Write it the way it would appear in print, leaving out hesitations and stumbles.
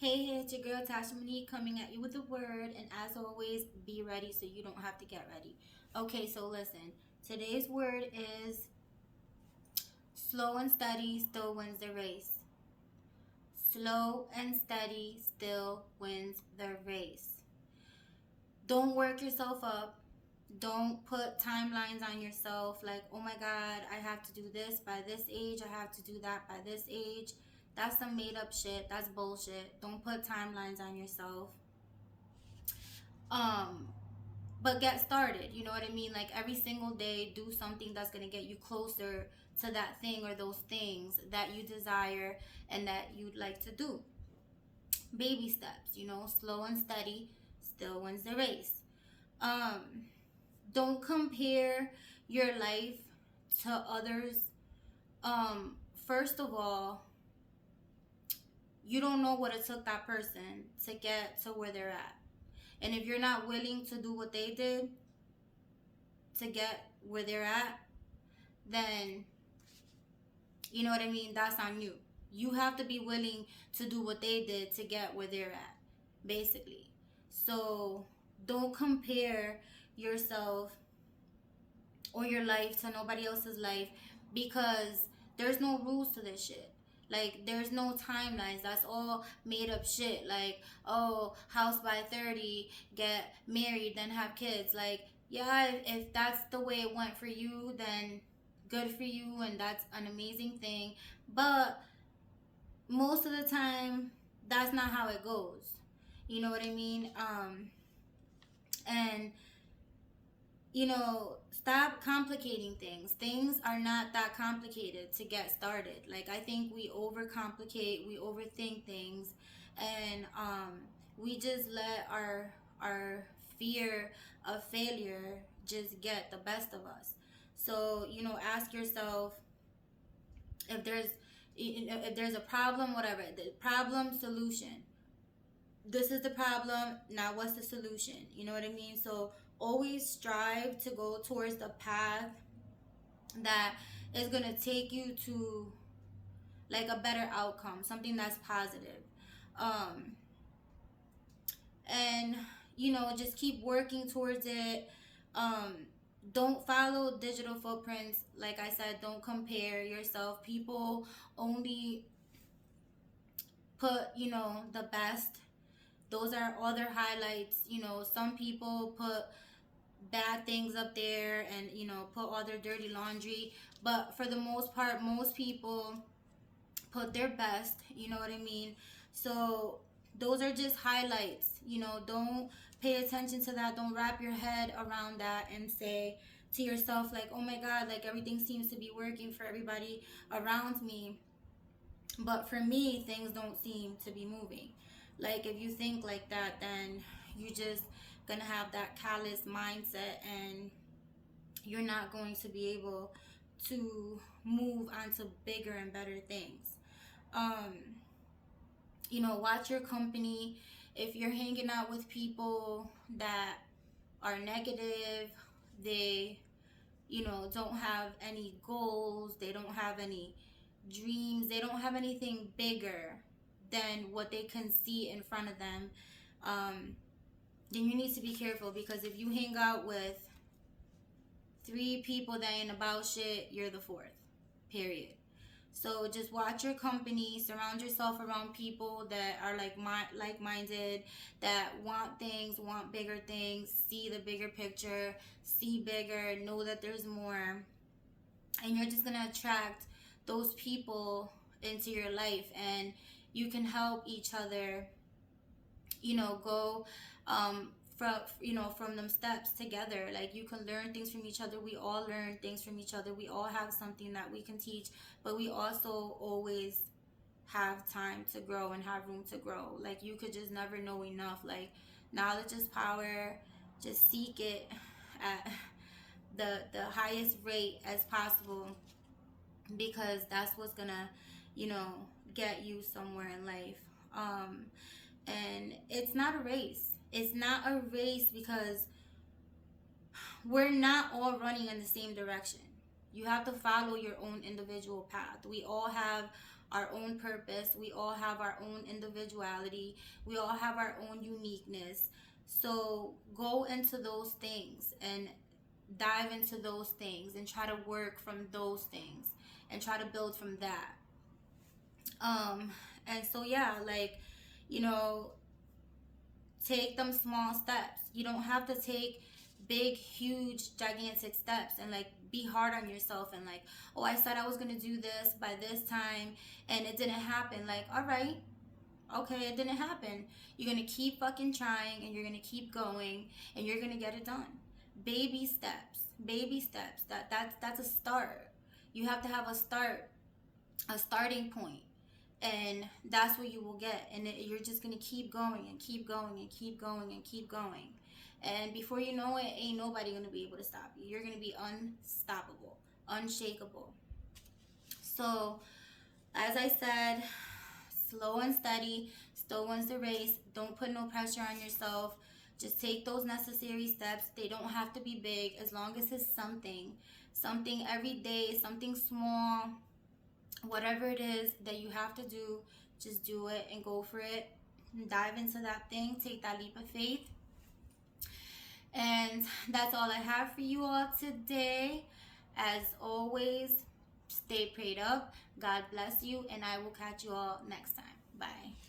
Hey, it's your girl Tasha Monique coming at you with a word, and as always, be ready so you don't have to get ready. Okay, so listen, today's word is slow and steady still wins the race. Slow and steady still wins the race. Don't work yourself up. Don't put timelines on yourself like, oh my God, I have to do this by this age, I have to do that by this age. That's some made up shit. That's bullshit. Don't put timelines on yourself. Um, but get started. You know what I mean? Like every single day, do something that's gonna get you closer to that thing or those things that you desire and that you'd like to do. Baby steps, slow and steady still wins the race. Um, don't compare your life to others. First of all, you don't know what it took that person to get to where they're at. And if you're not willing to do what they did to get where they're at, then you know what I mean? That's on you. You have to be willing to do what they did to get where they're at, basically. So don't compare yourself or your life to nobody else's life because there's no rules to this shit. Like, there's no timelines. That's all made up shit. Like, oh, house by 30, get married, then have kids. Like, yeah, if that's the way it went for you, then good for you, and that's an amazing thing. But most of the time, that's not how it goes. You know what I mean? And stop complicating things. Things are not that complicated to get started. Like, I think we overcomplicate, we overthink things, and we just let our fear of failure just get the best of us. So, ask yourself if there's a problem, whatever, the problem solution. This is the problem, now what's the solution? You know what I mean? So always strive to go towards the path that is going to take you to like a better outcome, something that's positive. um and just keep working towards it. um don't follow digital footprints. Like I said, don't compare yourself. People only put the best. Those are all their highlights. Some people put bad things up there and put all their dirty laundry, but for the most part, most people put their best. You know what I mean? So those are just highlights. Don't pay attention to that. Don't wrap your head around that and say to yourself like, oh my God, like everything seems to be working for everybody around me, but for me things don't seem to be moving. Like, if you think like that, then you just gonna have that callous mindset, and you're not going to be able to move on to bigger and better things. um watch your company. If you're hanging out with people that are negative, they don't have any goals, they don't have any dreams, they don't have anything bigger than what they can see in front of them, then you need to be careful, because if you hang out with three people that ain't about shit, you're the fourth. Period. So just watch your company, surround yourself around people that are like-minded, that want things, want bigger things, see the bigger picture, see bigger, know that there's more, and you're just gonna attract those people into your life, and you can help each other go from them steps together. Like, you can learn things from each other. We all learn things from each other. We all have something that we can teach, but we also always have time to grow and have room to grow. Like, you could just never know enough. Like, knowledge is power. Just seek it at the highest rate as possible, because that's what's gonna you know get you somewhere in life. And it's not a race. It's not a race, because we're not all running in the same direction. You have to follow your own individual path. We all have our own purpose. We all have our own individuality. We all have our own uniqueness. So go into those things and dive into those things and try to work from those things and try to build from that. Um, and so yeah, like, you know, take them small steps. You don't have to take big, huge, gigantic steps and like be hard on yourself and like, oh, I said I was gonna do this by this time and it didn't happen. Like, all right, okay, it didn't happen. You're gonna keep fucking trying and you're gonna keep going and you're gonna get it done. Baby steps, baby steps. That's a start. You have to have a start, a starting point, and that's what you will get. And you're just gonna keep going and keep going and keep going and keep going. And before you know it, ain't nobody gonna be able to stop you. You're gonna be unstoppable, unshakable. So, as I said, slow and steady still wins the race. Don't put no pressure on yourself. Just take those necessary steps. They don't have to be big, as long as it's something every day, something small, whatever it is that you have to do. Just do it and go for it. Dive into that thing. Take that leap of faith. And that's all I have for you all today. As always, stay prayed up. God bless you, and I will catch you all next time. Bye.